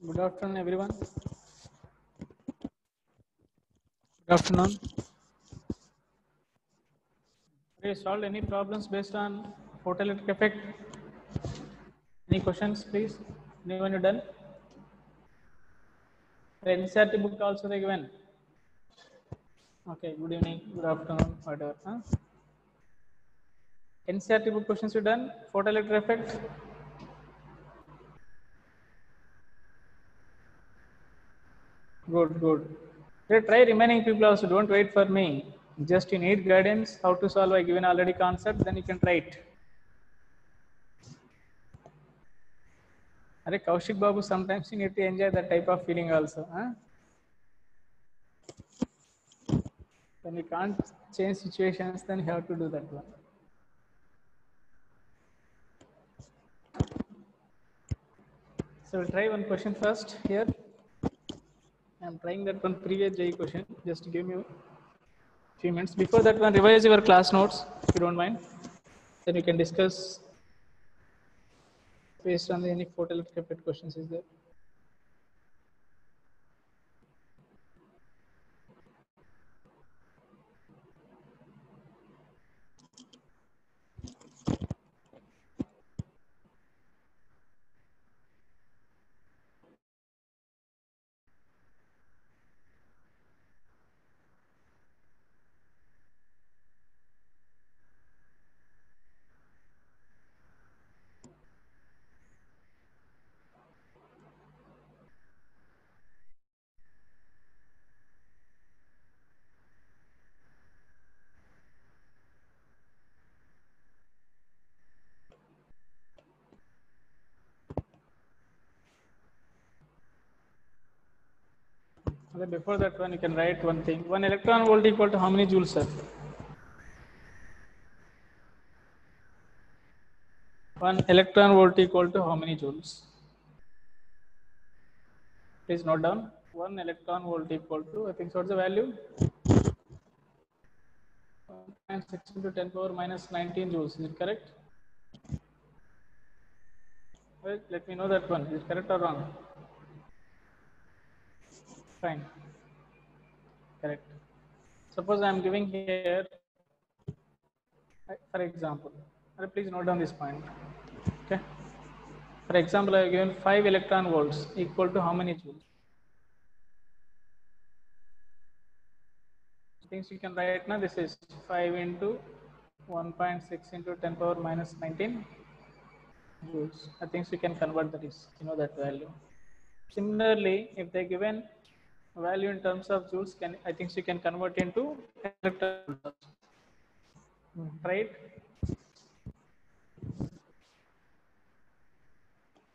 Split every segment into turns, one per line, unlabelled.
Good afternoon, everyone. Good afternoon. Have you solved any problems based on photoelectric effect? Any questions, please? Anyone you done? The NCERT book also they given. Okay. Good evening. Good afternoon. Whatever. Huh? NCERT book questions you done? Photoelectric effect. Good. Good. Okay, try remaining people also. Don't wait for me. Just you need guidance how to solve a given already concept. Then you can try it. Are Kaushik Babu, sometimes you need to enjoy that type of feeling also. Huh? When you can't change situations, then you have to do that one. So we'll try one question first here. I'm trying that one previous JEE question. Just give me a few minutes. Before that one, revise your class notes if you don't mind. Then you can discuss based on any photoelectric effect questions is there. Okay, before that one, you can write one thing. 1 electron volt equal to how many joules, sir? 1 electron volt equal to how many joules? Please note down. 1 electron volt equal to, I think, so what's the value? 1.6 into 10 power minus 19 joules. Is it correct? Well, let me know that one. Is it correct or wrong? Fine. Correct. Suppose I am giving here, for example, please note down this point. Okay. For example, I have given 5 electron volts equal to how many joules? Things you can write now. This is 5 into 1.6 into 10 power minus 19 joules. I think you can convert that is, that value. Similarly, if they given value in terms of joules, I think you can convert into electron volts. Right?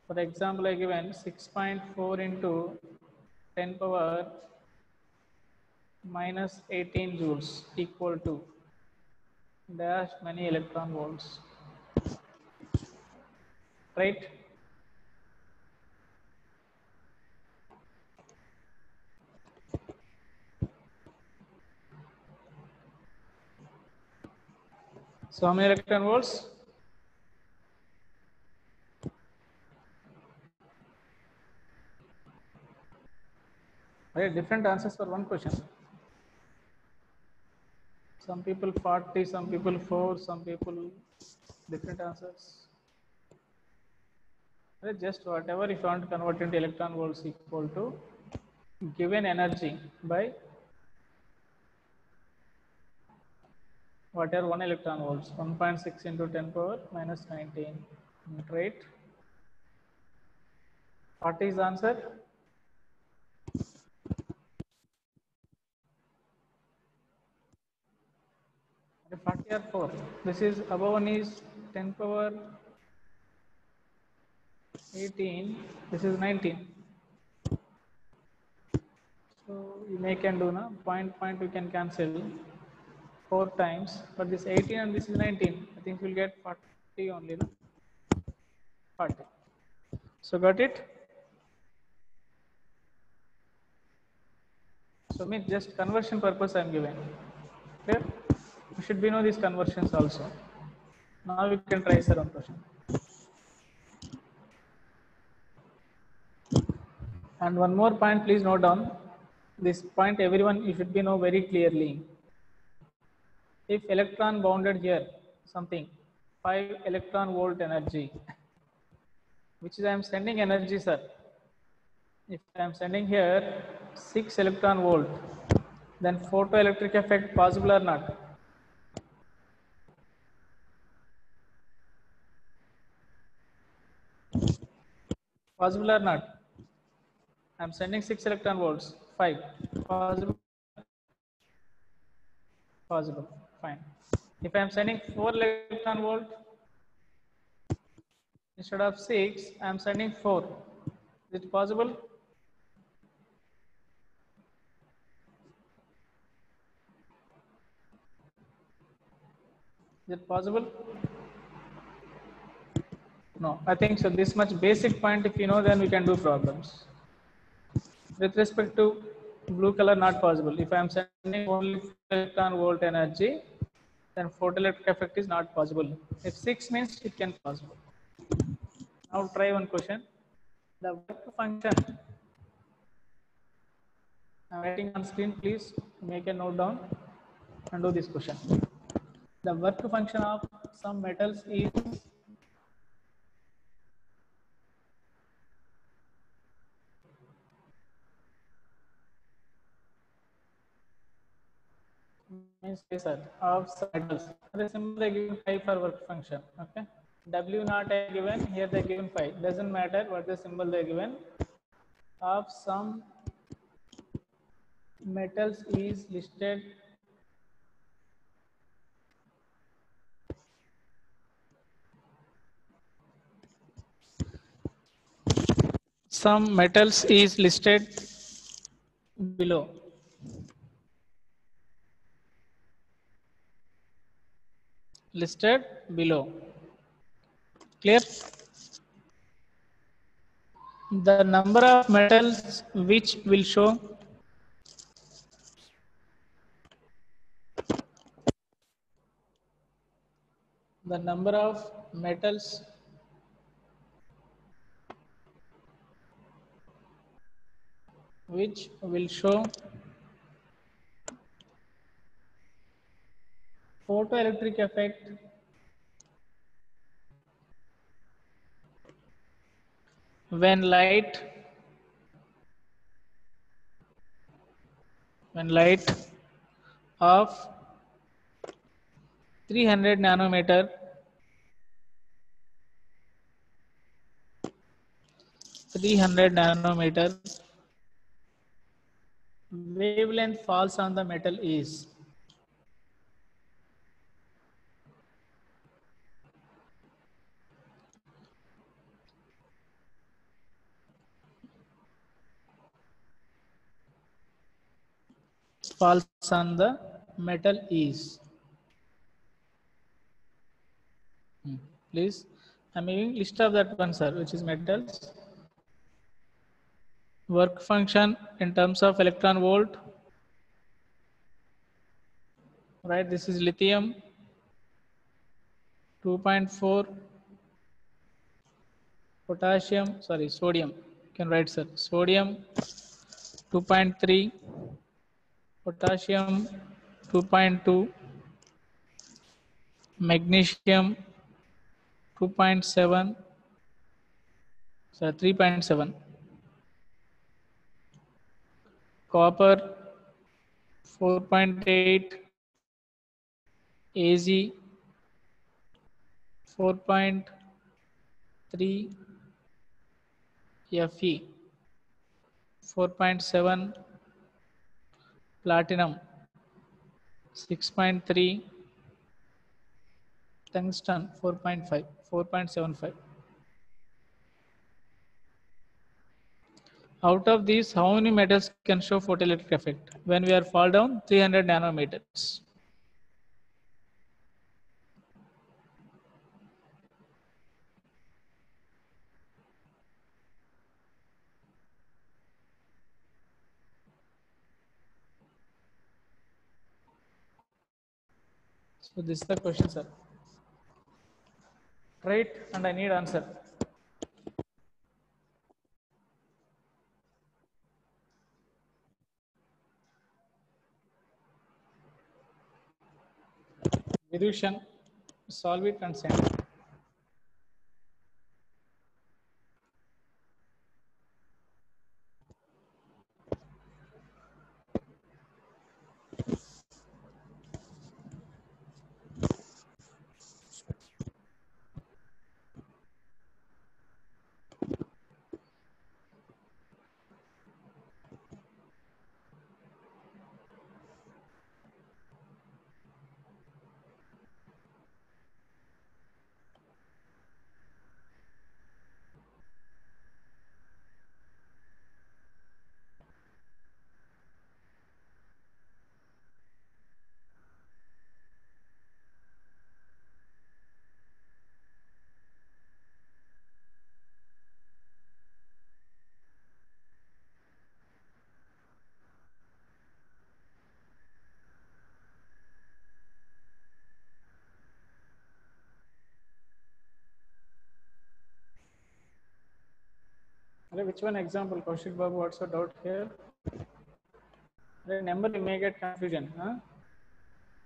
For example, I given 6.4 into 10 power minus 18 joules equal to dash many electron volts. Right? So how many electron volts? Right, different answers for one question. Some people 40, some people 4, some people different answers. Right, just whatever if you want to convert into electron volts equal to given energy by whatever 1 electron volts, 1.6 into 10 power minus 19. Right? 40 is the answer. 40 or 4. This is above one is 10 power 18. This is 19. So you can do now. Point we can cancel 4 times. But this 18 and this is 19. I think we'll get 40 only. No? 40. So got it? So mean just conversion purpose I am giving. Clear? You should be know these conversions also. Now we can try some question. And one more point, please note down. This point everyone you should be know very clearly. If electron bounded here, something 5 electron volt energy, which is I am sending energy, sir. If I am sending here 6 electron volt, then photoelectric effect possible or not? Possible or not? I am sending 6 electron volts, 5. Possible? Possible. Fine. If I am sending 4 electron volt, instead of 6, I am sending 4. Is it possible? Is it possible? No, I think so. This much basic point, if you know, then we can do problems. With respect to blue color, not possible. If I am sending only electron volt energy, then photoelectric effect is not possible. If 6 means it can possible. Now try one question. The work function. I'm writing on screen. Please make a note down and do this question. The work function of some metals is means sir, of some metals. The symbol they given 5 for work function. Okay. W not I given, here they given 5. Doesn't matter what the symbol they given. Of some metals is listed some metals is listed below. Listed below. Clear? The number of metals which will show the number of metals which will show photoelectric effect when light of 300 nanometer 300 nanometer wavelength falls on the metal is falls on the metal is. Please, I'm giving list of that one, sir, which is metals. Work function in terms of electron volt. Right, this is lithium 2.4, potassium, sorry, sodium. You can write, sir, sodium 2.3, potassium 2.2, magnesium 2.7, so 3.7, copper 4.8, Az 4.3, Fe 4.7, platinum 6.3, tungsten 4.5, 4.75. Out of these, how many metals can show photoelectric effect when we are fall down 300 nanometers? So this is the question, sir. Right, and I need answer. Irushan, solve it and send it. Which one example? Kaushik Babu, what's the doubt here? The number you may get confusion. Huh?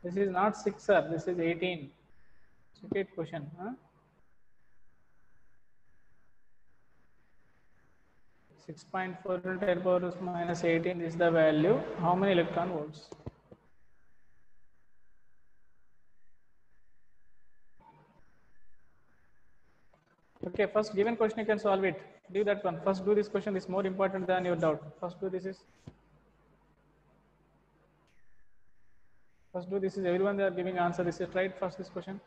This is not 6, sir. This is 18. Check it question. Huh? 6.4 into 10 power minus 18 is the value. How many electron volts? Okay, first given question you can solve it. Do that one. First do this question. This is more important than your doubt. First do this is. First do this is everyone they are giving answer. This is try it first this question.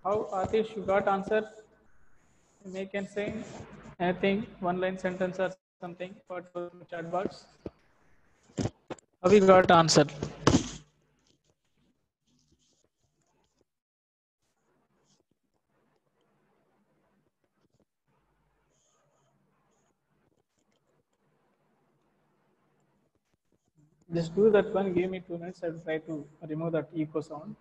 How Atish you got answer? You may can say anything, one line sentence or something for chat box. How we got answer? Just do that one. Give me 2 minutes. I will try to remove that echo sound.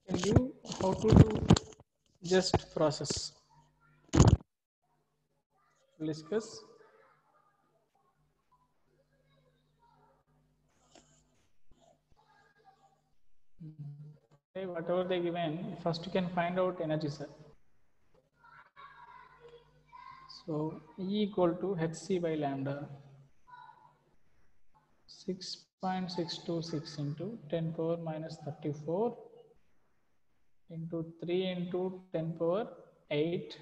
Can you how to do just process? We'll discuss. Okay, whatever they given, first you can find out energy, sir. So E equal to hc by lambda. 6.626 into 10 power minus 34 into 3 into 10 power 8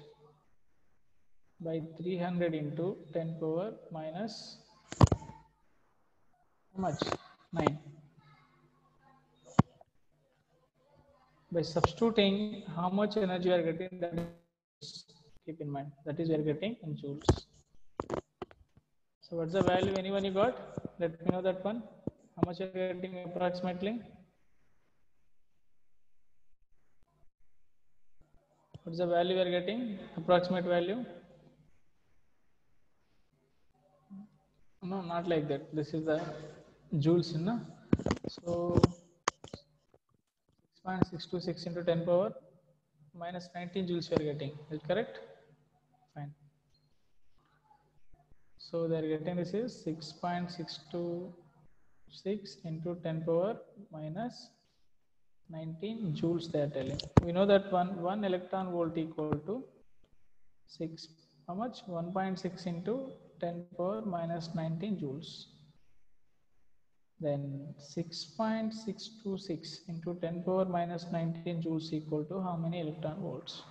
by 300 into 10 power minus how much? 9. By substituting how much energy you are getting, that is, keep in mind, that is we are getting in joules. So what's the value anyone you got? Let me know that one. How much you are getting approximately? What's the value we are getting? Approximate value? No, not like that. This is the joules, no? So 6.626 into 10 power minus 19 joules you are getting. Is it correct? Fine. So they are getting this is 6.626 into 10 power minus 19 joules they are telling. We know that one electron volt equal to 6, how much? 1.6 into 10 power minus 19 joules. Then 6.626 into 10 power minus 19 joules equal to how many electron volts?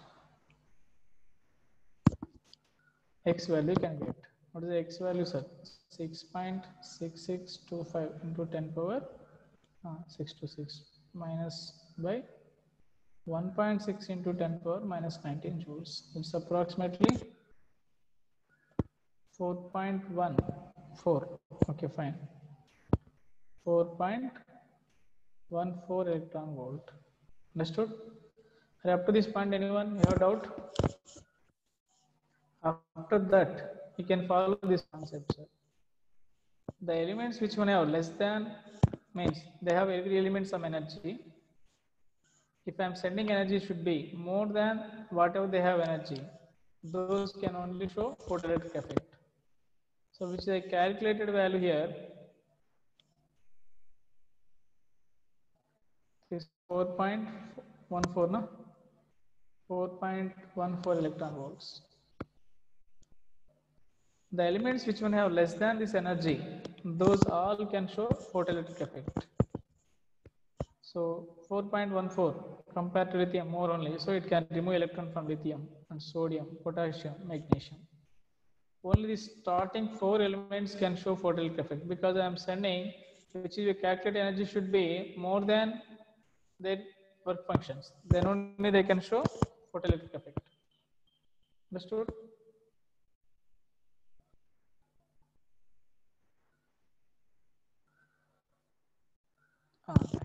X value can get. What is the X value, sir? 6.6625 into 10 power 626 minus by 1.6 into 10 power minus 19 joules. It's approximately 4.14. Okay, fine. 4.14 electron volt. Understood? Up to this point, anyone you have doubt? After that, you can follow this concept, sir. The elements which one have less than means they have every element some energy. If I am sending energy should be more than whatever they have energy, those can only show photoelectric effect. So which is a calculated value here is 4.14, no? 4.14 electron volts. The elements which one have less than this energy, those all can show photoelectric effect. So 4.14 compared to lithium more only, so it can remove electron from lithium and sodium, potassium, magnesium. Only the starting 4 elements can show photoelectric effect because I am sending, which is a calculated energy should be more than their work functions. Then only they can show photoelectric effect. Understood?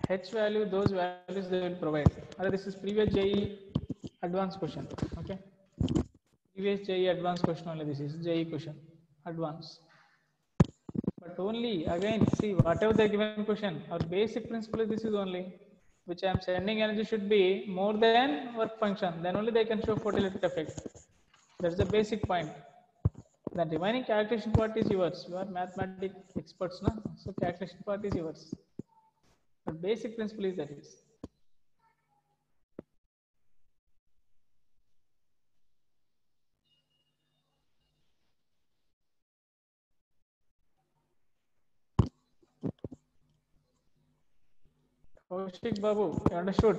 H value, those values they will provide. This is previous JE advanced question. Okay. Previous JE advanced question only. This is JE question advanced. But only again see whatever the given question, our basic principle is this is only which I am sending energy should be more than work function. Then only they can show photoelectric effect. That's the basic point. The remaining calculation part is yours. You are mathematics experts, no? So calculation part is yours. But basic principle is that is. Kaushik Babu, you understood?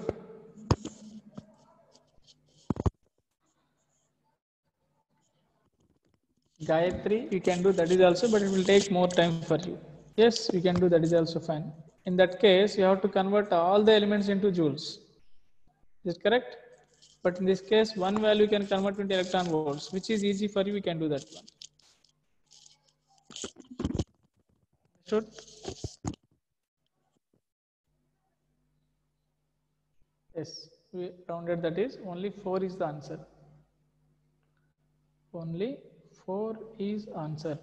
Gayatri, you can do that is also, but it will take more time for you. Yes, you can do that is also fine. In that case, you have to convert all the elements into joules. Is it correct? But in this case, one value can convert into electron volts, which is easy for you. We can do that one. Should yes, we rounded that is only 4 is the answer. Only 4 is answer.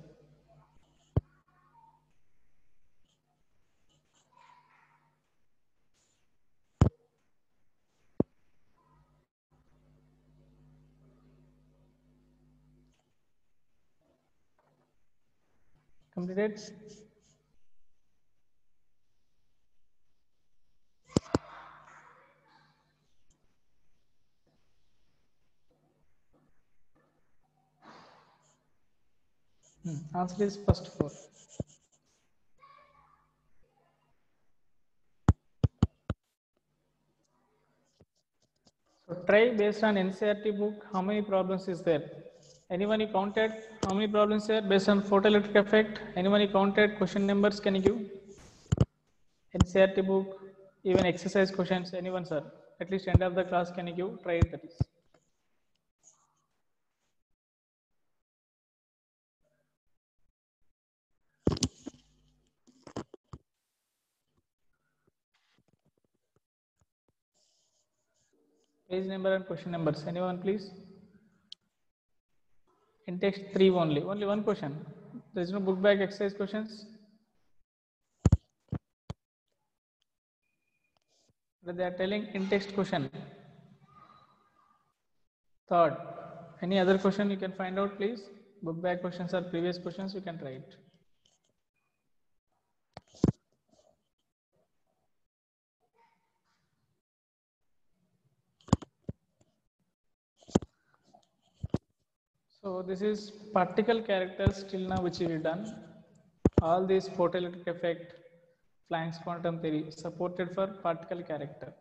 Completed. Answer is first 4. So try based on NCERT book, how many problems is there? Anyone you counted how many problems there based on photoelectric effect? Anyone you counted question numbers can you give? NCERT book, even exercise questions, anyone sir? At least end of the class can you give? Try it that is. Page number and question numbers. Anyone please? In text 3 only one question. There is no book bag exercise questions. But they are telling in text question. Third, any other question you can find out, please? Book bag questions or previous questions you can write. So this is particle characters till now which we done. All these photoelectric effect, Planck's quantum theory supported for particle character.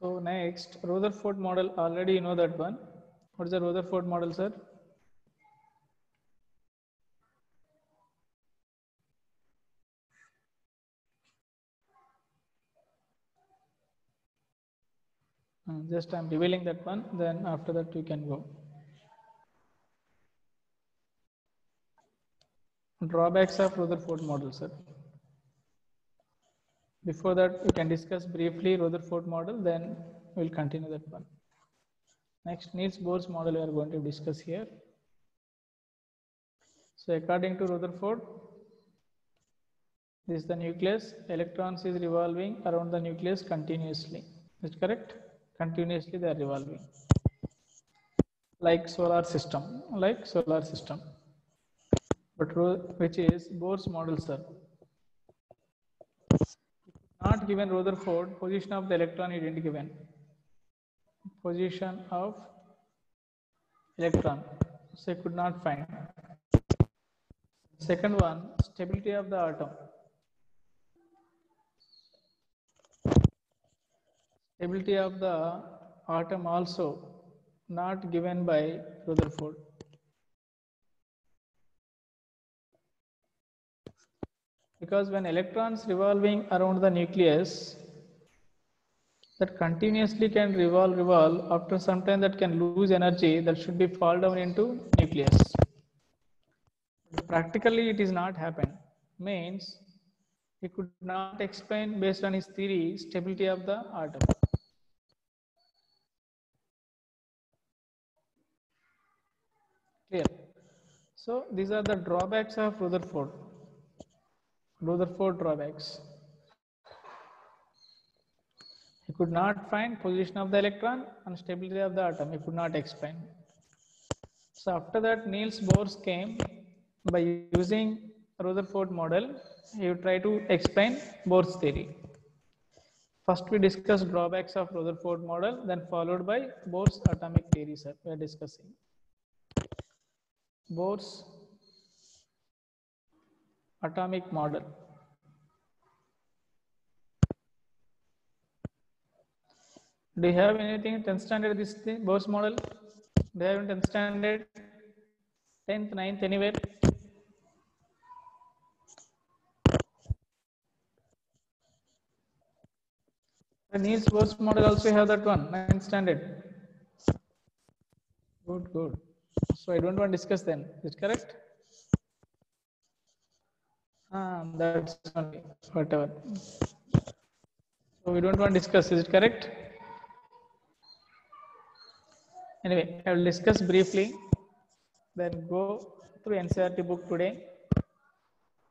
So next, Rutherford model, already you know that one. What is the Rutherford model, sir? Just I'm revealing that one, then after that you can go. Drawbacks of Rutherford model, sir. Before that, we can discuss briefly Rutherford model, then we'll continue that one. Next, Niels Bohr's model we are going to discuss here. So according to Rutherford, this is the nucleus. Electrons is revolving around the nucleus continuously. Is it correct? Continuously they are revolving. Like solar system. But which is Bohr's model, sir. Not given Rutherford, position of the electron is not given. Position of electron. So I could not find. Second one, stability of the atom. Stability of the atom also not given by Rutherford. Because when electrons revolving around the nucleus, that continuously can revolve, after some time that can lose energy, that should be fall down into nucleus. Practically it is not happen. Means he could not explain based on his theory stability of the atom. Clear? So these are the drawbacks of Rutherford. Rutherford drawbacks. He could not find position of the electron and stability of the atom. He could not explain. So after that, Niels Bohr came by using Rutherford model. He would try to explain Bohr's theory. First, we discuss drawbacks of Rutherford model, then followed by Bohr's atomic theory. Sir, we are discussing Bohr's atomic model. Do you have anything in 10th standard this thing, Bohr's model? Do you have in 10th standard, 10th, 9th, anywhere? And Niels Bohr's model also have that one, 9th standard. Good, good. So I don't want to discuss then. Is it correct? That's only whatever. So we don't want to discuss. Is it correct? Anyway, I will discuss briefly. Then go through NCERT book today.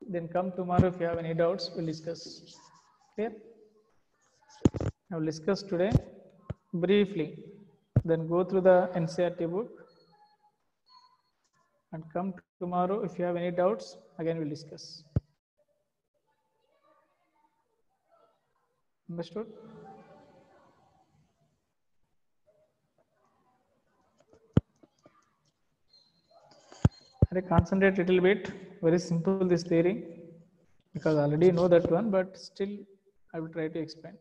Then come tomorrow if you have any doubts. We'll discuss. Clear? I will discuss today briefly. Then go through the NCERT book. And come tomorrow if you have any doubts. Again, we'll discuss. Understood? I concentrate a little bit. Very simple this theory because I already know that one, but still I will try to explain.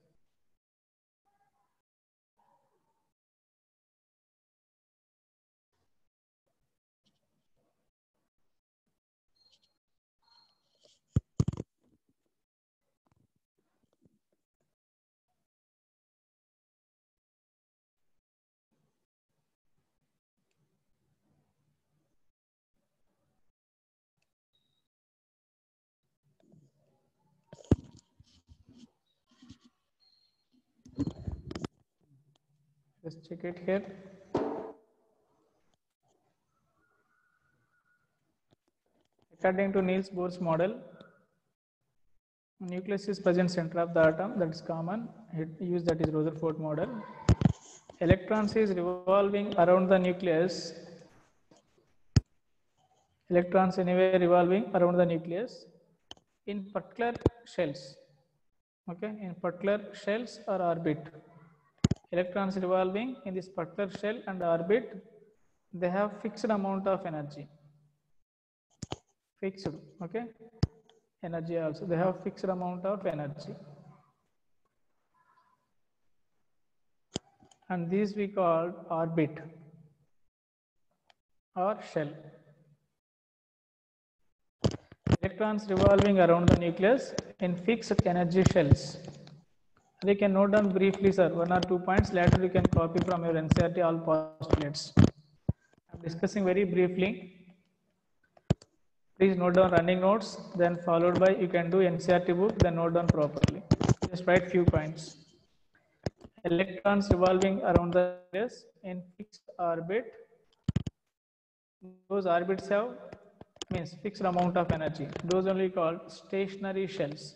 Just check it here. According to Niels Bohr's model, nucleus is present center of the atom. That is common. Use that is Rutherford model. Electrons is revolving around the nucleus. Electrons anyway revolving around the nucleus in particular shells. Okay, in particular shells or orbit. Electrons revolving in this particular shell and orbit, they have fixed amount of energy. Fixed, okay? Energy also, they have fixed amount of energy. And these we call orbit or shell. Electrons revolving around the nucleus in fixed energy shells. We can note down briefly, sir, 1 or 2 points. Later you can copy from your NCERT all postulates. I'm discussing very briefly. Please note down running notes, then followed by you can do NCERT book, then note down properly. Just write few points. Electrons revolving around the nucleus in fixed orbit. Those orbits have means fixed amount of energy. Those only called stationary shells.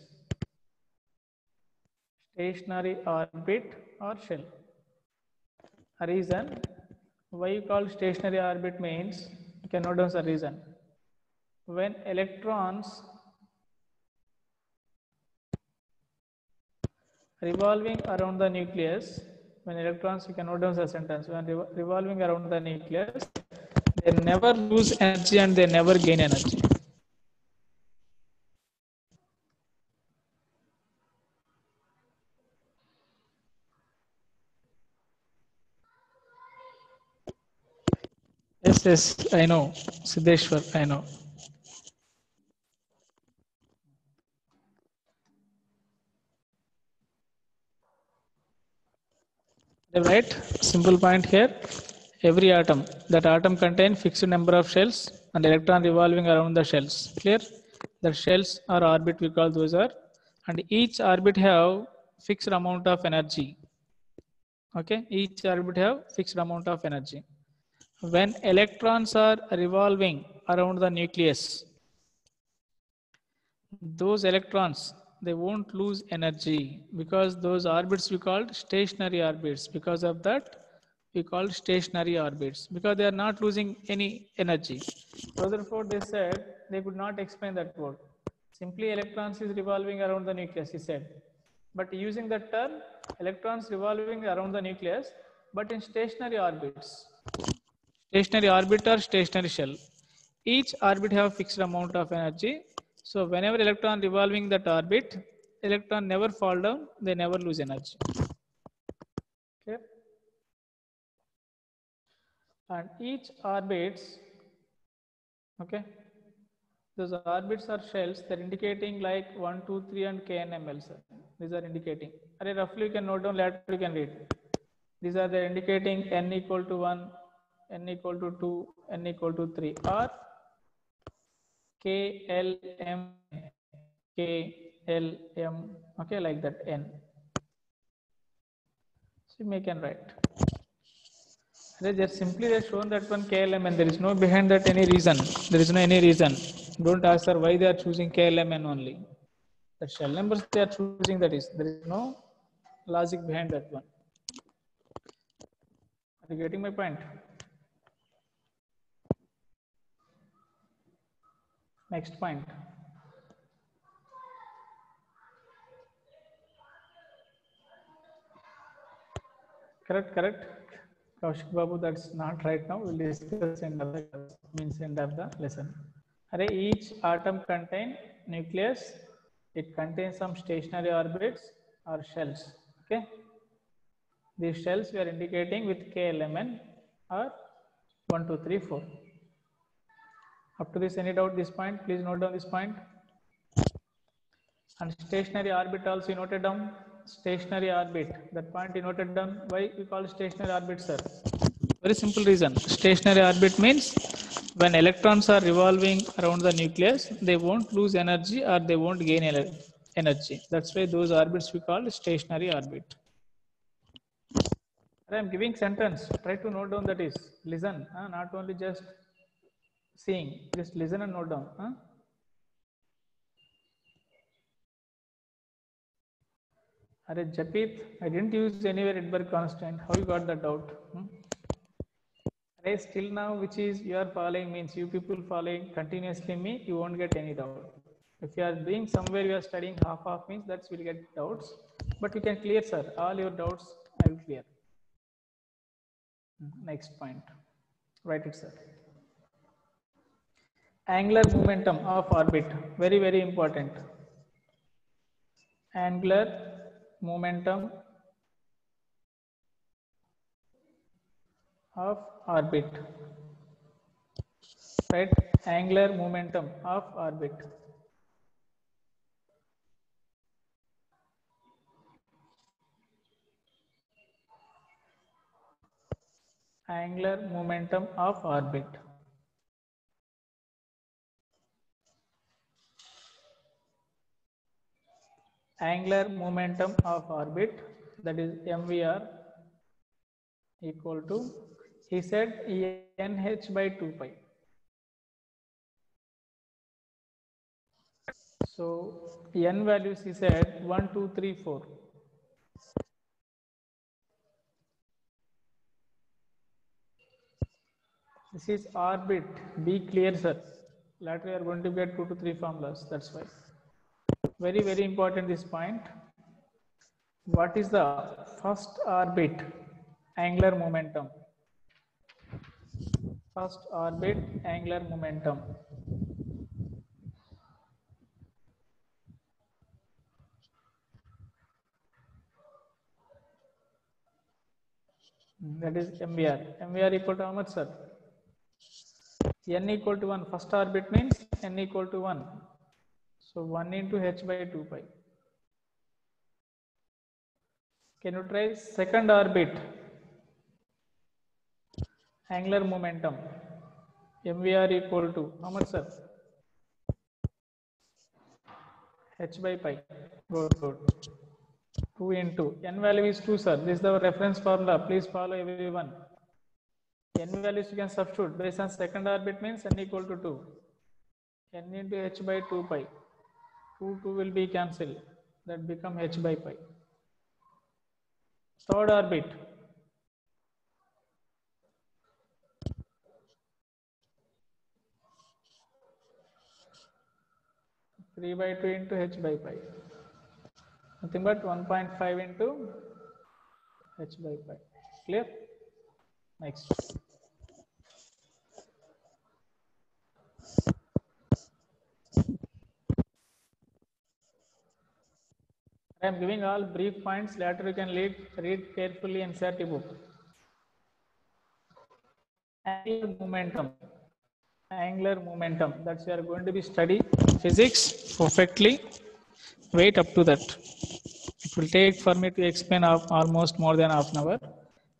Stationary orbit or shell. A reason why you call stationary orbit means you can note down the reason. When electrons revolving around the nucleus, when electrons, you can note down the sentence, when revolving around the nucleus, they never lose energy and they never gain energy. Yes, I know. Siddheshwar, I know. Right? Simple point here. Every atom, that atom contains fixed number of shells and electron revolving around the shells. Clear? The shells or orbit we call those are, and each orbit have fixed amount of energy. Okay, each orbit have fixed amount of energy. When electrons are revolving around the nucleus, those electrons, they won't lose energy because those orbits we called stationary orbits. Because of that, we call stationary orbits because they are not losing any energy. Rutherford, they said they could not explain that word. Simply electrons is revolving around the nucleus, he said. But using the term electrons revolving around the nucleus, but in stationary orbits. Stationary orbit or stationary shell. Each orbit have fixed amount of energy. So whenever electron revolving that orbit, electron never fall down, they never lose energy. Okay. And each orbits, okay, those orbits are shells, they're indicating like 1, 2, 3 and KNML. These are indicating. Roughly you can note down, later you can read. These are the indicating n equal to 1, n equal to 2, n equal to 3 or KLM, KLM, okay, like that n. So you can write. They just simply they shown that one KLM and there is no behind that any reason. There is no any reason. Don't ask her why they are choosing KLMN only. The shell numbers they are choosing, that is, there is no logic behind that one. Are you getting my point? Next point. Correct. Kaushik Babu, that's not right now. We'll discuss in the end of the lesson. Each atom contains nucleus. It contains some stationary orbits or shells. Okay. These shells we are indicating with KLMN or 1, 2, 3, 4. Up to this, any doubt this point? Please note down this point. And stationary orbit also you noted down. Stationary orbit. That point you noted down. Why we call stationary orbit, sir? Very simple reason. Stationary orbit means when electrons are revolving around the nucleus, they won't lose energy or they won't gain energy. That's why those orbits we call stationary orbit. I am giving sentence. Try to note down that is. Listen. Not only just seeing. Just listen and note down. Arey Japit, I didn't use anywhere Rydberg constant. How you got that out? Arey still now, which is you are following means you people following continuously me, you won't get any doubt. If you are doing somewhere you are studying half means that's will get doubts. But you can clear, sir. All your doubts I will clear. Next point. Write it, sir. Angular momentum of orbit. Very, very important. Angular momentum of orbit. Right? Angular momentum of orbit. Angular momentum of orbit. Angular momentum of orbit, that is MVR, equal to, he said NH by 2 pi. So N values he said 1, 2, 3, 4. This is orbit. Be clear, sir. Later we are going to get 2 to 3 formulas. That's why. Very, very important this point. What is the first orbit angular momentum? First orbit angular momentum. That is MVR. MVR equal to how much, sir? N equal to 1. First orbit means N equal to 1. So 1 into H by 2 pi. Can you try second orbit angular momentum? MVR equal to how much, sir? H by pi. Good, good. 2 into N value is 2, sir. This is the reference formula. Please follow everyone. N values you can substitute based on second orbit means N equal to 2. N into H by 2 pi. 2 will be cancelled. That become H by pi. Third orbit. Three by 2 into H by pi. Nothing but 1.5 into H by pi. Clear? Next. I am giving all brief points. Later you can read carefully in NCERT book. Angular momentum. Angular momentum. That's we are going to be study physics perfectly. Wait up to that. It will take for me to explain almost more than half an hour.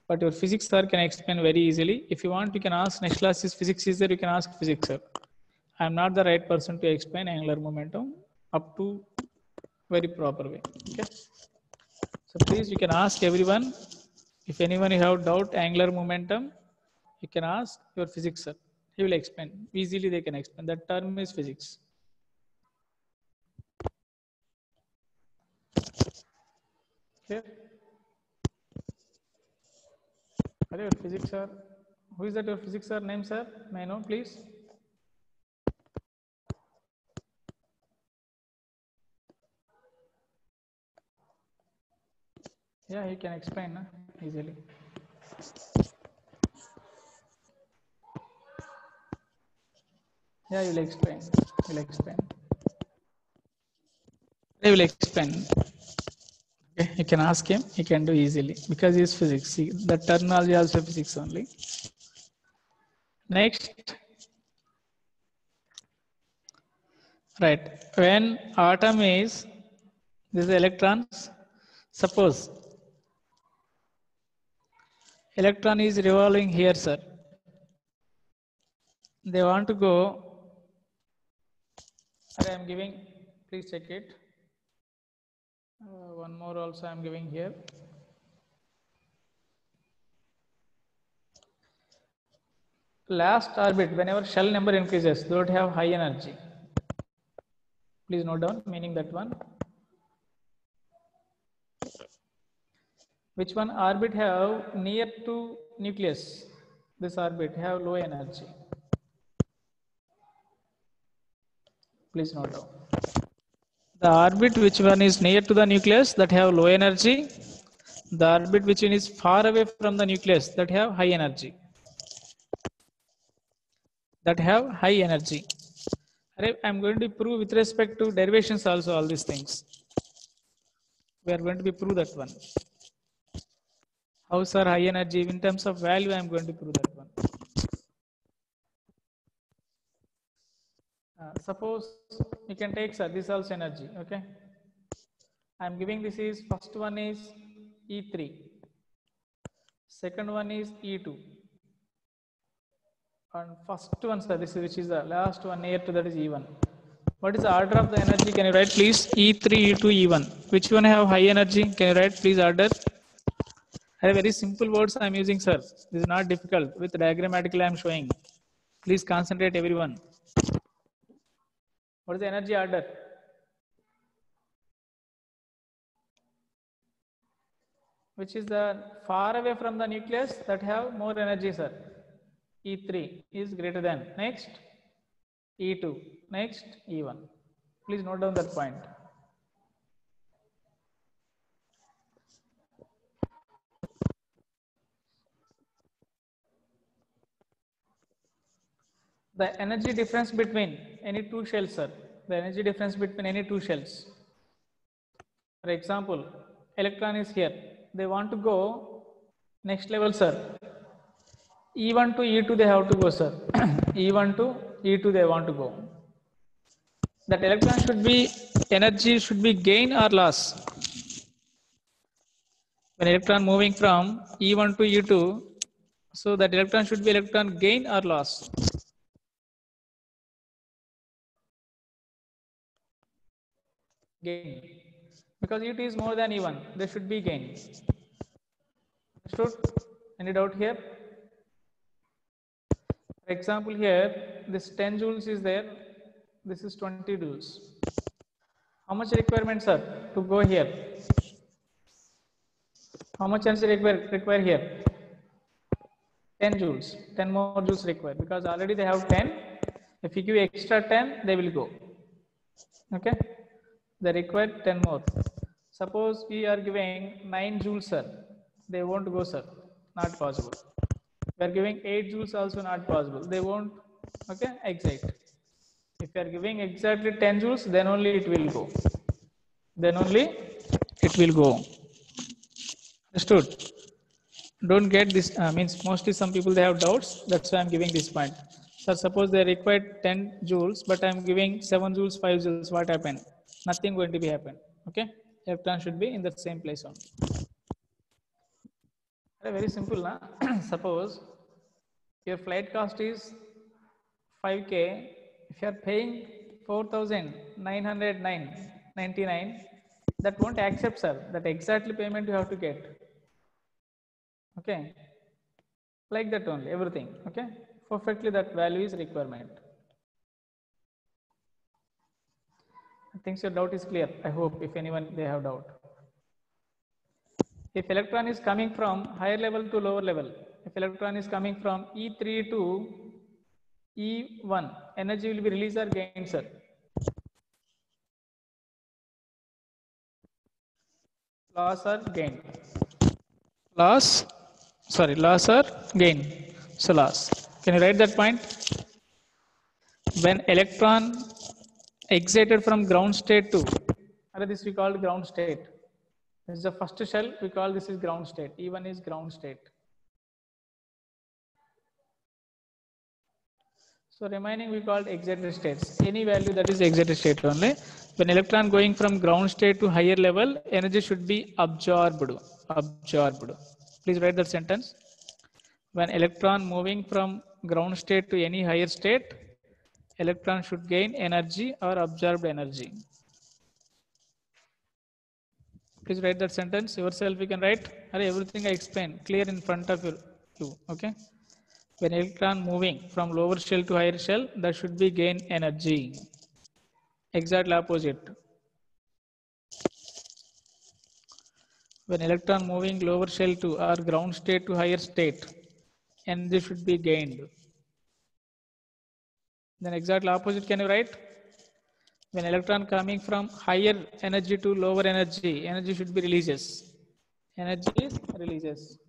But your physics sir can explain very easily. If you want, you can ask next class is physics is there, you can ask physics sir. I am not the right person to explain angular momentum up to very proper way. Okay. So please you can ask everyone. If anyone have doubt angular momentum, you can ask your physics sir. He will explain. Easily they can explain. That term is physics. Okay. Hello, your physics sir. Who is that your physics sir name, sir? May I know, please? Yeah, he can explain easily. Yeah, you will explain. He will explain. They will explain. Okay, you can ask him. He can do easily because he is physics. The terminology also physics only. Next. Right. When atom is, this is electrons. Suppose electron is revolving here, sir. They want to go. I am giving. Please check it. One more also I am giving here. Last orbit, whenever shell number increases, they would have high energy. Please note down meaning that one. Which one orbit have near to nucleus? This orbit have low energy. Please note down. The orbit which one is near to the nucleus that have low energy. The orbit which one is far away from the nucleus that have high energy. That have high energy. I'm going to prove with respect to derivations also all these things. We are going to be prove that one. How sir high energy in terms of value I am going to prove that one. Suppose you can take sir this also energy, okay. I am giving this is first one is E3, second one is E2, and first one sir this is which is the last one near to that is E1. What is the order of the energy? Can you write please? E3, E2, E1. Which one have high energy? Can you write please order? Very simple words I am using sir. This is not difficult. With diagrammatically I am showing. Please concentrate everyone. What is the energy order? Which is the far away from the nucleus that have more energy, sir. E3 is greater than. Next, E2. Next, E1. Please note down that point. The energy difference between any two shells, sir. The energy difference between any two shells. For example, electron is here. They want to go next level, sir. E1 to E2 they have to go, sir. E1 to E2 they want to go. That electron should be, energy should be gain or loss. When electron moving from E1 to E2, so that electron should be electron gain or loss. Gain. Because E2 is more than E1, there should be gain. Understood? Any doubt here? For example, here this 10 joules is there, this is 20 joules. How much requirement, sir, to go here? How much energy require here? 10 joules, 10 more joules required because already they have 10. If you give extra 10, they will go. Okay, they require 10 more. Suppose we are giving 9 joules, sir, they won't go, sir, not possible. We are giving 8 joules, also not possible, they won't. Okay, exact. If you are giving exactly 10 joules, then only it will go. Then only it will go. Understood? Don't get this, means mostly some people they have doubts. That's why I'm giving this point. So suppose they require 10 joules, but I'm giving 7 joules, 5 joules. What happened? Nothing going to be happen. Okay, electron should be in the same place only. Very simple, na? Suppose your flight cost is 5K. If you are paying 4,999, that won't accept, sir. That exactly payment you have to get. Okay, like that only, everything. Okay, perfectly that value is requirement. I think your doubt is clear. I hope if anyone they have doubt. If electron is coming from higher level to lower level, if electron is coming from E3 to E1, energy will be released or gained, sir? Loss or gain? Loss, sorry, loss or gain? So loss. Can you write that point? When electron excited from ground state to, this we call ground state. This is the first shell, we call this is ground state. E1 is ground state. So remaining we call excited states. Any value that is excited state only. When electron going from ground state to higher level, energy should be absorbed. Absorbed. Please write that sentence. When electron moving from ground state to any higher state, electron should gain energy or absorbed energy. Please write that sentence yourself. You can write. Everything I explain clear in front of you. Okay. When electron moving from lower shell to higher shell, that should be gain energy. Exactly opposite. when electron moving lower shell to or ground state to higher state, energy should be gained. Then exactly opposite can you write? When electron coming from higher energy to lower energy, energy should be releases. Energy is releases.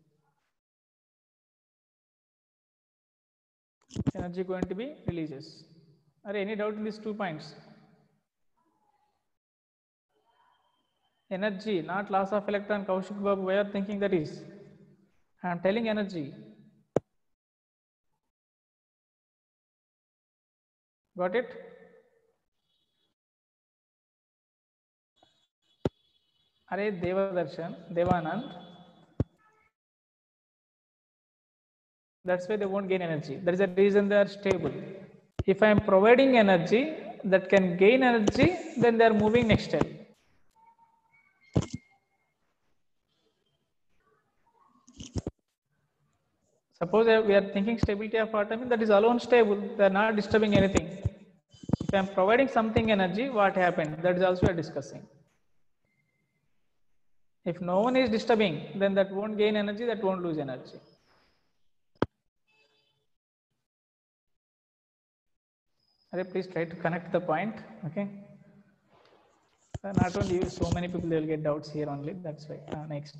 Energy going to be releases. Are any doubt in these 2 points? Energy, not loss of electron. Kaushik Babu, why are you thinking that is? I am telling energy. Got it? Are Devadarshan, Devanand. That's why they won't gain energy. That is the reason they are stable. If I am providing energy that can gain energy, then they are moving next step. Suppose we are thinking stability of atom, that is alone stable. They are not disturbing anything. If I am providing something energy, what happened? That is also we are discussing. If no one is disturbing, then that won't gain energy, that won't lose energy. Please try to connect the point. Okay. Not only you, so many people they will get doubts here only. That's why. Next,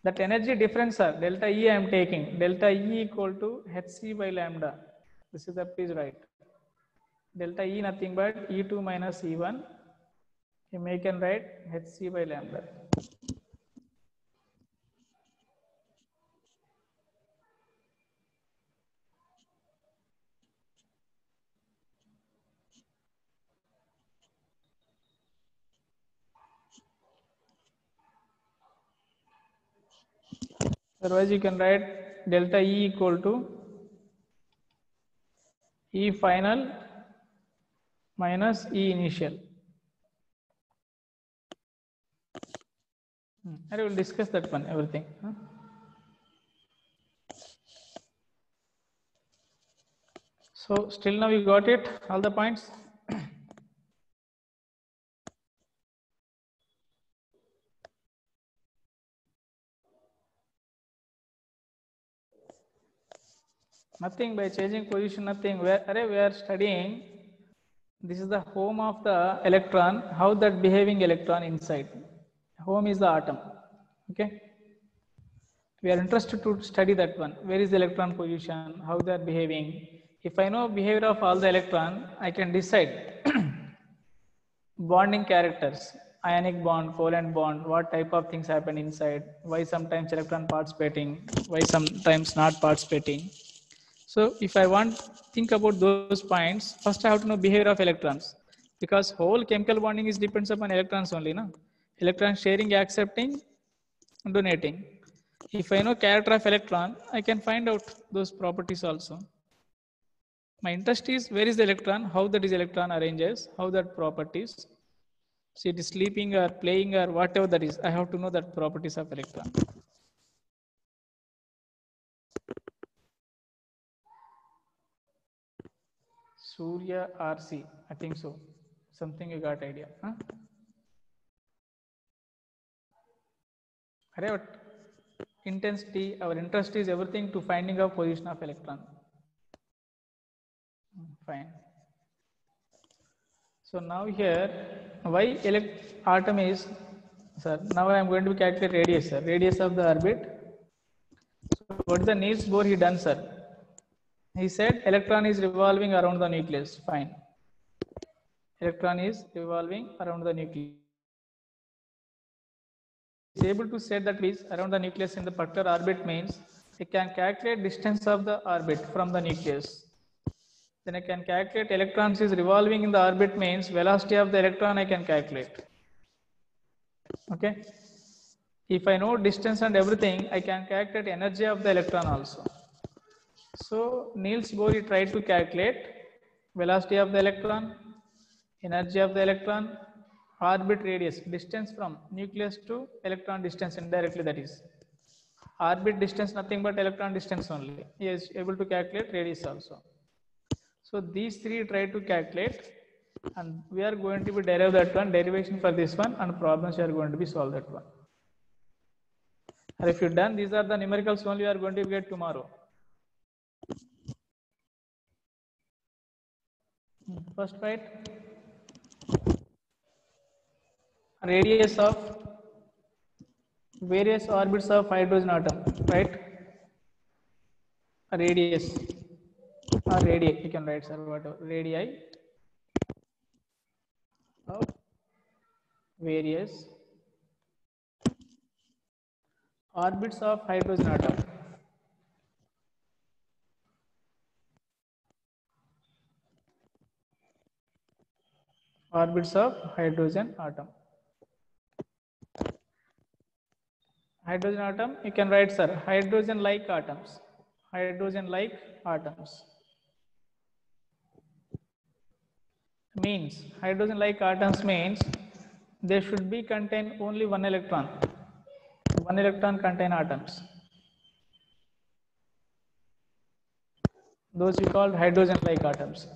that energy difference, sir, delta E I am taking. Delta E equal to Hc by lambda. This is the please write. Delta E nothing but E2 minus E1. You make and write Hc by lambda. Otherwise, you can write delta E equal to E final minus E initial. I will discuss that one, everything. So, still now you got it, all the points? Nothing by changing position, nothing. We are studying. This is the home of the electron, how that behaving electron inside. Home is the atom. Okay. We are interested to study that one. Where is the electron position? How they are behaving? If I know behavior of all the electron, I can decide bonding characters, ionic bond, covalent bond, what type of things happen inside, why sometimes electron participating, why sometimes not participating. So if I want think about those points, first I have to know behavior of electrons, because whole chemical bonding is depends upon electrons only, no? Electron sharing, accepting, donating. If I know character of electron, I can find out those properties also. My interest is where is the electron, how that is electron arranges, how that properties. See, it is sleeping or playing or whatever that is. I have to know that properties of electron. Surya RC, I think so. Something you got idea. Huh? Intensity, our interest is everything to finding out position of electron. Fine. So now here, why atom is, sir, now I am going to calculate radius, sir. Radius of the orbit. So what is the Niels Bohr he done, sir? He said electron is revolving around the nucleus. Fine. Electron is revolving around the nucleus. Is able to set that is around the nucleus in the particular orbit means it can calculate distance of the orbit from the nucleus. Then I can calculate electrons is revolving in the orbit means velocity of the electron I can calculate. Okay. If I know distance and everything, I can calculate energy of the electron also. So Niels Bohr tried to calculate velocity of the electron, energy of the electron, orbit radius, distance from nucleus to electron distance indirectly, that is. Orbit distance nothing but electron distance only. He is able to calculate radius also. So these three try to calculate, and we are going to be derive that one, derivation for this one, and problems we are going to be solve that one. And if you're done, these are the numericals only you are going to get tomorrow. First, write radius of various orbits of hydrogen atom, right? A radius or radii, you can write, sir, whatever, radii of various orbits of hydrogen atom. Orbits of hydrogen atom. Hydrogen atom, you can write, sir, hydrogen like atoms. Hydrogen like atoms. Means hydrogen like atoms means they should be contain only one electron. One electron contain atoms. Those we called hydrogen like atoms.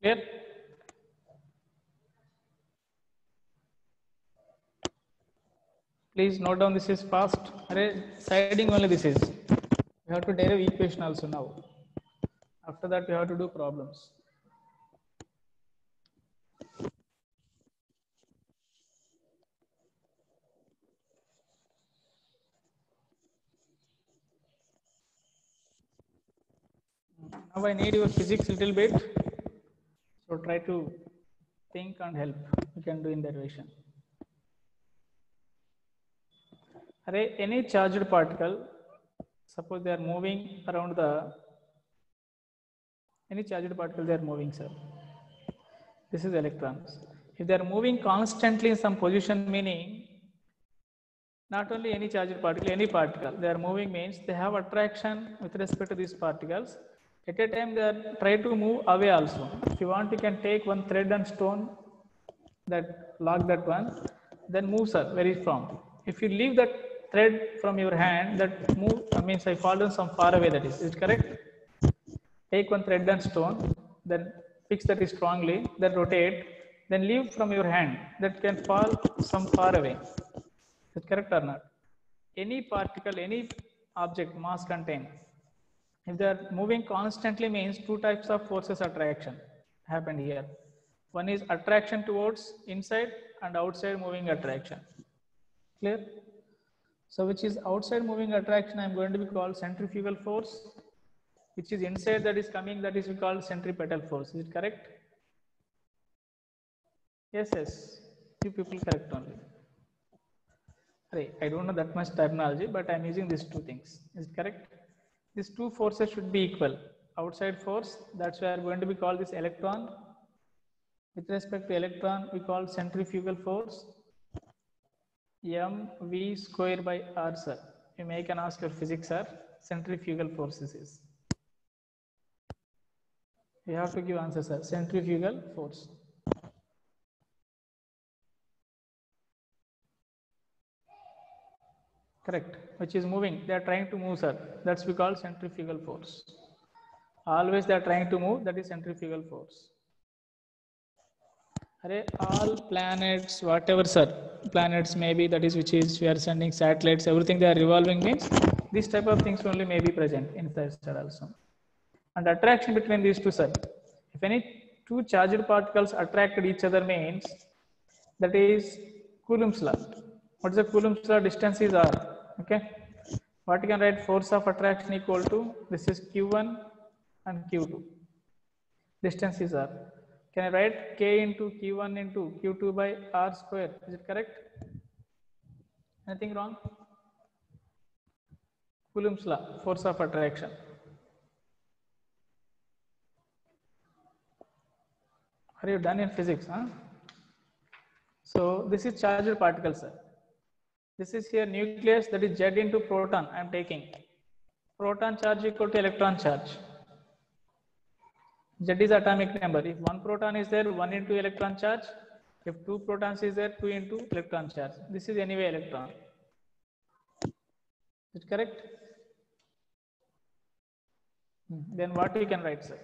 Clear? Please note down, this is fast. Siding only this is. We have to derive equation also now. After that, we have to do problems. Now I need your physics a little bit. So try to think and help. You can do in derivation. Any charged particle, suppose they are moving around any charged particle they are moving, sir. This is electrons. If they are moving constantly in some position, meaning not only any charged particle, any particle, they are moving means they have attraction with respect to these particles. At a time, they are trying to move away also. If you want, you can take one thread and stone that lock that one, then moves are very firm. If you leave that thread from your hand, that move means I fall down some far away. That is it correct? Take one thread and stone, then fix that strongly, then rotate, then leave from your hand. That can fall some far away. Is it correct or not? Any particle, any object, mass contained, if they are moving constantly means two types of forces attraction happened here. One is attraction towards inside and outside moving attraction. Clear? So which is outside moving attraction I am going to be called centrifugal force, which is inside that is coming, that is we call centripetal force. Is it correct? Yes, yes. You people correct only. I don't know that much terminology, but I am using these two things. Is it correct? These two forces should be equal. Outside force, that's why we are going to be called this electron. With respect to electron, we call centrifugal force mv square by r, sir. You may can ask your physics, sir. Centrifugal forces is. You have to give answer, sir. Centrifugal force. Correct. Which is moving. They are trying to move, sir. That's we call centrifugal force. Always they are trying to move. That is centrifugal force. All planets, whatever, sir, planets maybe, that is which is we are sending satellites, everything they are revolving means this type of things only may be present in the star also. And attraction between these two, sir. If any two charged particles attracted each other means that is Coulomb's law. What is the Coulomb's law? Distance is r. Okay. What you can write, force of attraction equal to, this is Q1 and Q2. Distance is r. Can I write K into Q1 into Q2 by R square? Is it correct? Anything wrong? Coulomb's law, force of attraction. Are you done in physics? Huh? So this is charged particle, sir. This is here nucleus, that is Z into proton I am taking. Proton charge equal to electron charge. Z is atomic number. If one proton is there, 1 into electron charge. If two protons is there, 2 into electron charge. This is anyway electron. Is it correct? Then what you can write, sir?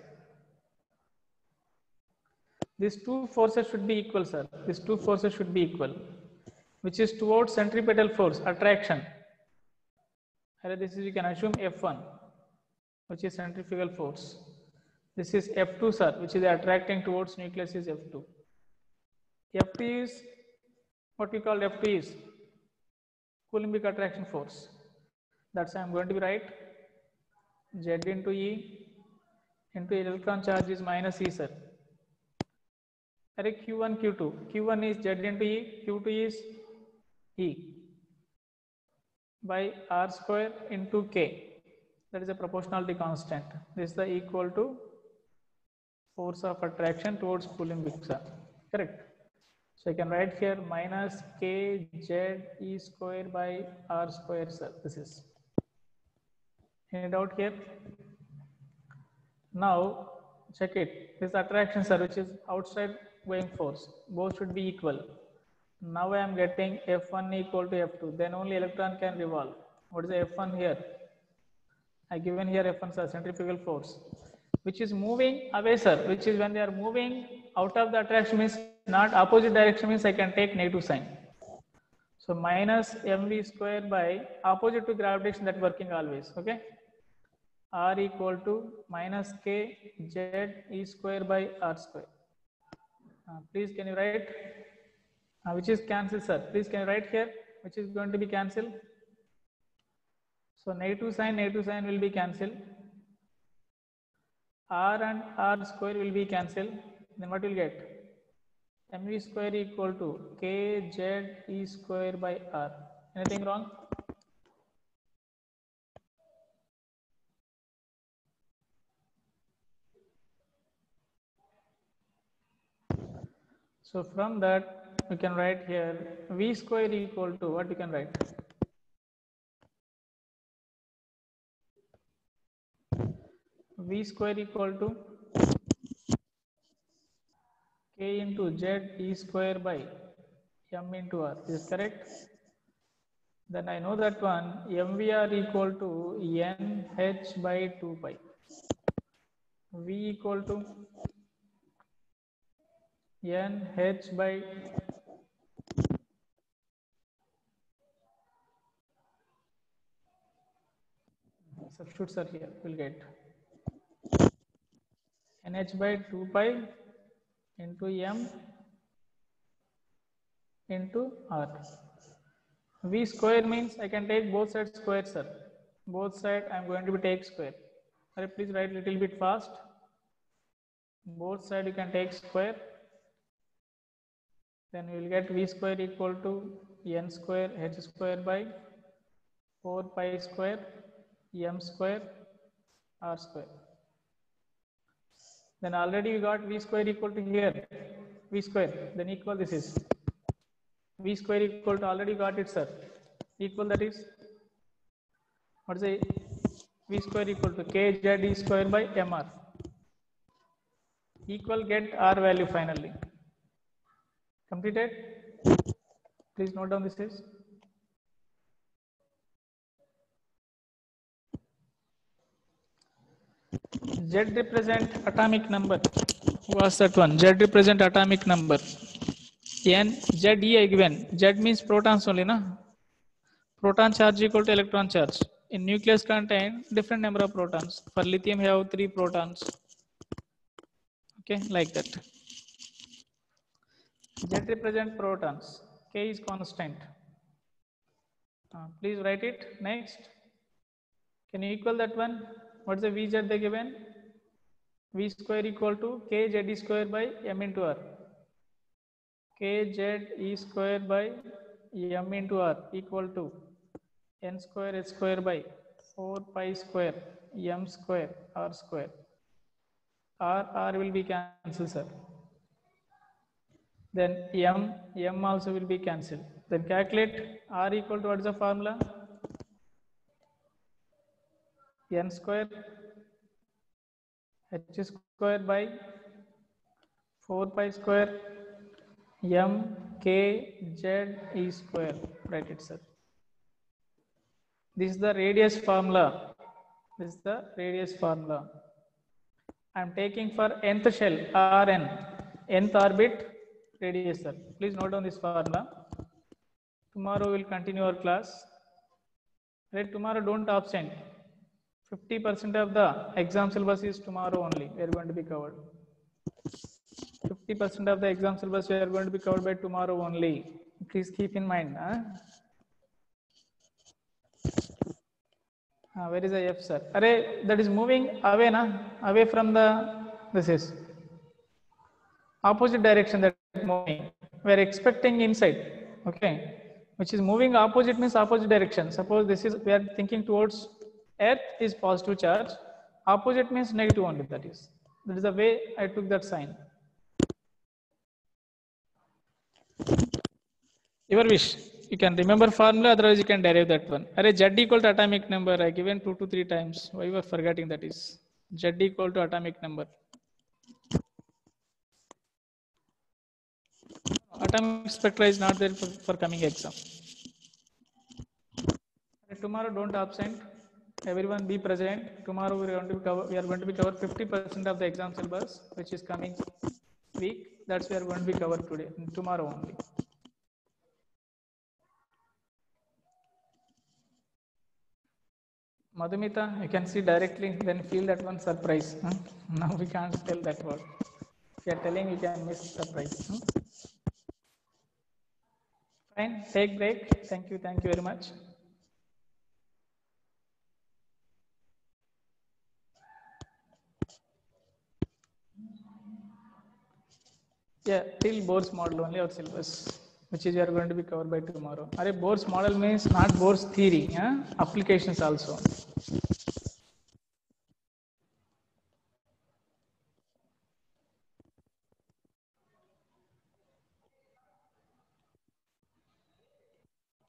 These two forces should be equal, sir. These two forces should be equal, which is towards centripetal force, attraction. This is, you can assume F1, which is centrifugal force. This is F2, sir, which is attracting towards nucleus is F2. F2 is, what we call F2 is Coulombic attraction force. That's why I'm going to be right. Z into E into electron charge is minus E, sir. Q1, Q2. Q1 is Z into E, Q2 is E by R square into K. That is a proportionality constant. This is the equal to force of attraction towards Coulombic, sir. Correct. So I can write here minus K Z E square by R square, sir. This is. Any doubt here? Now check it. This attraction, sir, which is outside going force. Both should be equal. Now I am getting F1 equal to F2. Then only electron can revolve. What is the F1 here? I given here F1, sir, centrifugal force, which is moving away, sir. Which is when they are moving out of the attraction means not opposite direction means I can take negative sign. So minus mv square by opposite to gravitation, that working always. Okay. R equal to minus K Z E square by R square. Please can you write which is cancelled, sir? Please can you write here which is going to be cancelled? So negative sign will be cancelled. R and R square will be cancelled. Then what will get? mv square equal to K Z E square by R. Anything wrong? So from that we can write here V square equal to what you can write? V square equal to K into Z E square by M into R. Is this correct? Then I know that one MVR equal to NH by 2 pi. V equal to NH by substitutes are here. We'll get NH by 2 pi into M into R. V square means I can take both sides square, sir. Both sides I am going to be take square. Please write little bit fast. Both sides you can take square. Then we will get V square equal to N square H square by 4 pi square M square R square. Then already we got V square equal to here. V square. Then equal this is. V square equal to already got it, sir. Equal that is. What is a V square equal to K Z E square by MR. Equal get R value finally. Completed? Please note down this is. Z represent atomic number. Was that one? Z represent atomic number. N Z E I given. Z means protons only, na? Proton charge equal to electron charge. In nucleus contain different number of protons. For lithium, we have 3 protons. Okay, like that. Z represent protons. K is constant. Please write it. Next, can you equal that one? What's the Vz they given? V square equal to K Z E square by M into R. K Z E square by M into R equal to N square H square by 4 pi square M square R square. R will be cancelled, sir. Then M also will be cancelled. Then calculate R equal to what is the formula? N square H square by 4 pi square M K Z E square. Write it, sir. This is the radius formula. This is the radius formula. I am taking for nth shell Rn. nth orbit radius, sir. Please note down this formula. Tomorrow we'll continue our class. Right, tomorrow don't absent. 50% of the exam syllabus is tomorrow only. We are going to be covered. 50% of the exam syllabus we are going to be covered by tomorrow only. Please keep in mind. Where is the F, sir? Array, that is moving away, na? Away from the, this is opposite direction that is moving. We are expecting inside, okay? Which is moving opposite means opposite direction. Suppose this is, we are thinking towards Earth is positive charge. Opposite means negative only, that is. That is the way I took that sign. Your wish. You can remember formula, otherwise you can derive that one. Array, Z equal to atomic number. I given 2 to 3 times. Why you are forgetting that is? Z equal to atomic number. Atomic spectra is not there for coming exam. Tomorrow don't absent. Everyone be present. Tomorrow we are going to be cover 50% of the exam syllabus, which is coming week. That's we are going to be covered today, tomorrow only. Madhumita, you can see directly, then feel that one surprise. Now we can't tell that word. If you are telling, you can miss surprise. Fine, take break. Thank you very much. Yeah, till Bohr's model only our syllabus, which is you are going to be covered by tomorrow. Array, Bohr's model means not Bohr's theory, applications also.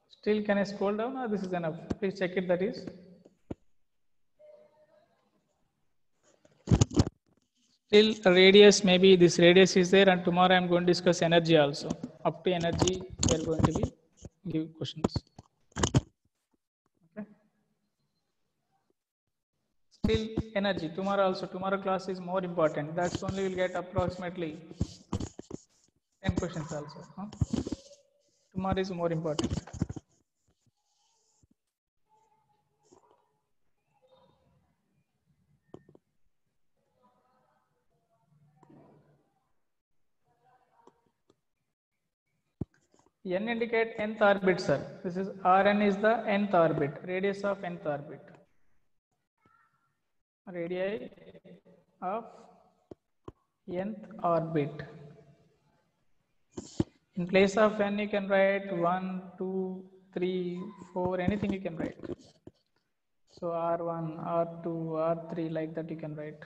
Still, can I scroll down or this is enough? Please check it, that is. Still radius, maybe this radius is there, and tomorrow I am going to discuss energy also. Up to energy, we are going to be give questions. Okay. Still energy, tomorrow also, tomorrow class is more important. That's only we'll get approximately 10 questions also. Tomorrow is more important. N indicate nth orbit, sir. This is Rn is the nth orbit, radius of nth orbit. Radii of nth orbit. In place of n, you can write 1, 2, 3, 4, anything you can write. So R1, R2, R3, like that you can write.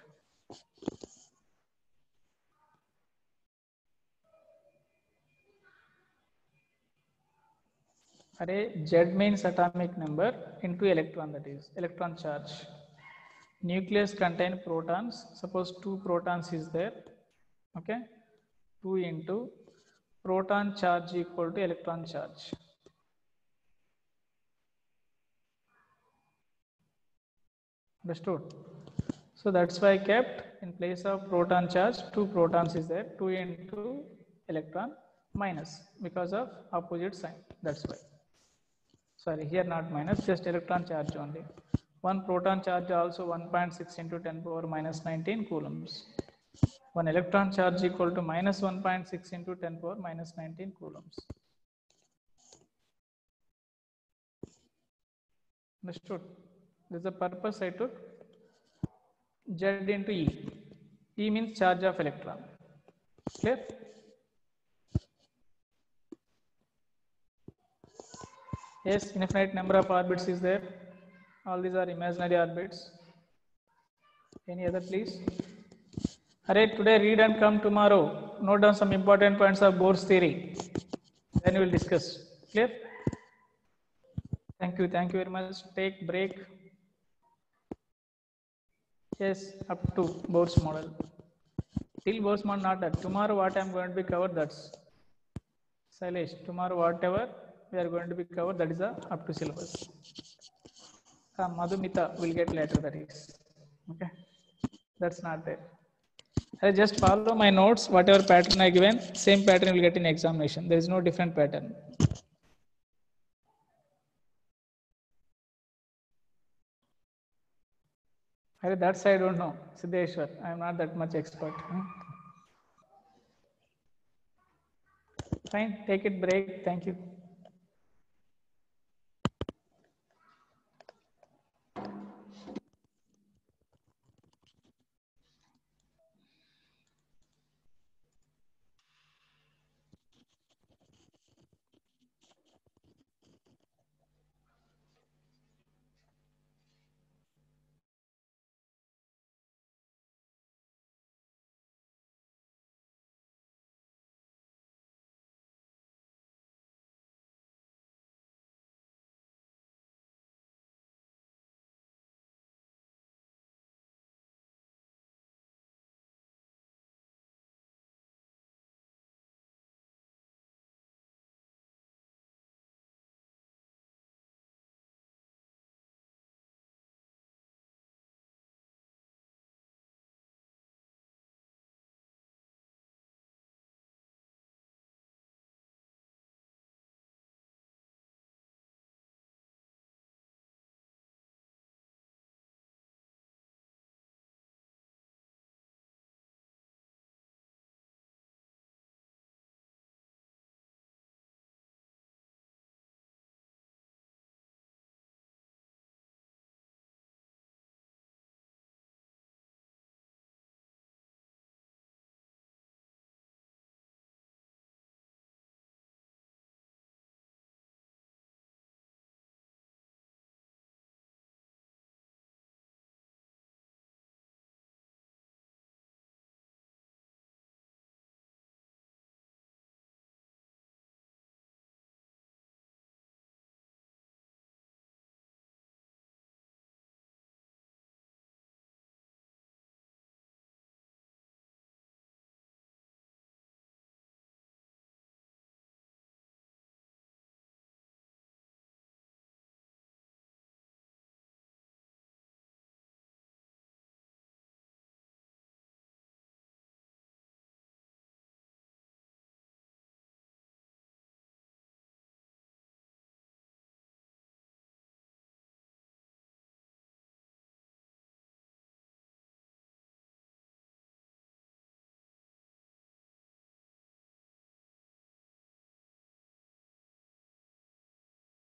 Array, Z means atomic number into electron, that is electron charge. Nucleus contain protons. Suppose 2 protons is there. Okay, 2 into proton charge equal to electron charge. Understood? So that's why I kept in place of proton charge 2 protons is there, 2 into electron minus because of opposite sign. That's why. Sorry, here not minus, just electron charge only. 1 proton charge also 1.6 into 10 power minus 19 coulombs. 1 electron charge equal to minus 1.6 into 10 power minus 19 coulombs. Understood? This is the purpose I took Z into E. E means charge of electron. Clear? Yes, infinite number of orbits is there. All these are imaginary orbits. Any other, please? Alright, today read and come tomorrow. Note down some important points of Bohr's theory. Then we will discuss. Clear? Thank you very much. Take break. Yes, up to Bohr's model. Till Bohr's model, not that. Tomorrow what I am going to be covered, that's Sailesh. Tomorrow whatever we are going to be covered, that is the up to syllabus. Madhumita will get later, that is. Okay. That's not there. I just follow my notes, whatever pattern I given, same pattern you will get in examination. There is no different pattern. That's I don't know. Siddheshwar, I am not that much expert. Fine, take it break. Thank you.